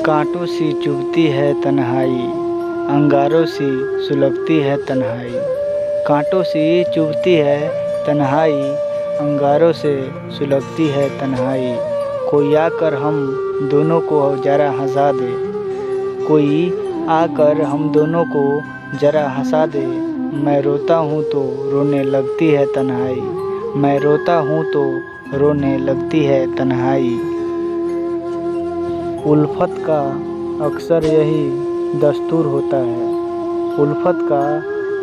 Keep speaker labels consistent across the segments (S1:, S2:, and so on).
S1: कांटों सी चुभती है तन्हाई, अंगारों सी सुलगती है तन्हाई। कांटों सी चुभती है तन्हाई, अंगारों से सुलगती है तन्हाई। कोई आकर हम दोनों को जरा हंसा दे, कोई आकर हम दोनों को जरा हंसा दे। मैं रोता हूँ तो रोने लगती है तन्हाई, मैं रोता हूँ तो रोने लगती है तन्हाई। उल्फत का अक्सर यही दस्तूर होता है, उल्फत का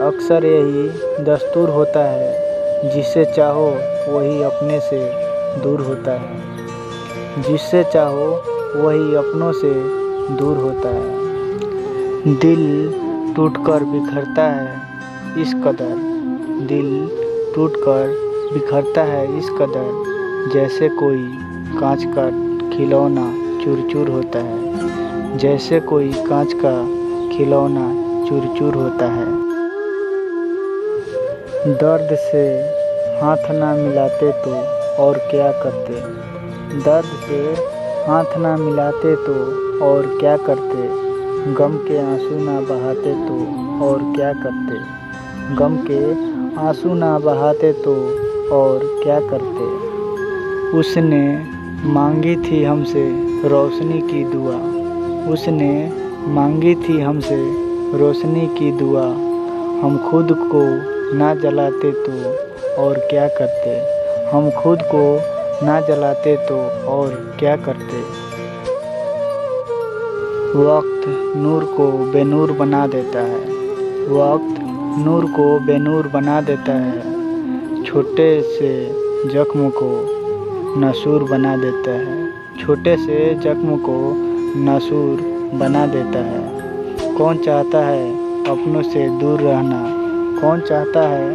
S1: अक्सर यही दस्तूर होता है। जिसे चाहो वही अपने से दूर होता है, जिससे चाहो वही अपनों से दूर होता है। दिल टूटकर बिखरता है इस कदर, दिल टूटकर बिखरता है इस कदर। जैसे कोई कांच का खिलौना चूर चूर होता है, जैसे कोई कांच का खिलौना चूर चूर होता है। दर्द से हाथ ना मिलाते तो और क्या करते, दर्द से हाथ ना मिलाते तो और क्या करते। गम के आंसू ना बहाते तो और क्या करते, गम के आंसू ना बहाते तो और क्या करते। उसने मांगी थी हमसे रोशनी की दुआ, उसने मांगी थी हमसे रोशनी की दुआ। हम खुद को ना जलाते तो और क्या करते, हम खुद को ना जलाते तो और क्या करते। वक्त नूर को बेनूर बना देता है, वक्त नूर को बेनूर बना देता है। छोटे से जख्म को नासूर बना देता है, छोटे से जख्म को नासूर बना देता है। कौन चाहता है अपनों से दूर रहना, कौन चाहता है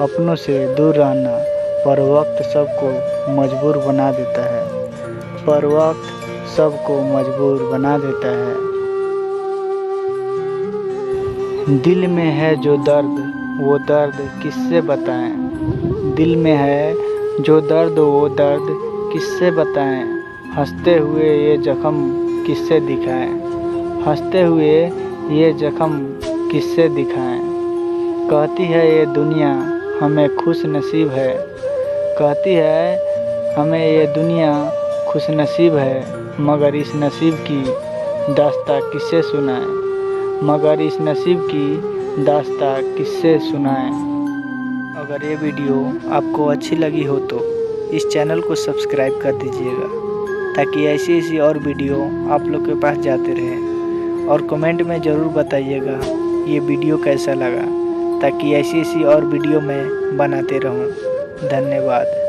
S1: अपनों से दूर रहना। पर वक्त सबको मजबूर बना देता है, पर वक्त सबको मजबूर बना देता है। दिल में है जो दर्द वो दर्द किससे बताएं, दिल में है जो दर्द वो दर्द किससे बताएं। हंसते हुए ये जख्म किससे दिखाएं, हंसते हुए ये जख्म किससे दिखाएं। कहती है ये दुनिया हमें खुश नसीब है, कहती है हमें ये दुनिया खुश नसीब है। मगर इस नसीब की दास्तां किससे सुनाएं, मगर इस नसीब की दास्तां किससे सुनाएं। अगर ये वीडियो आपको अच्छी लगी हो तो इस चैनल को सब्सक्राइब कर दीजिएगा, ताकि ऐसी ऐसी और वीडियो आप लोग के पास जाते रहें। और कमेंट में ज़रूर बताइएगा ये वीडियो कैसा लगा, ताकि ऐसी ऐसी और वीडियो मैं बनाते रहूं। धन्यवाद।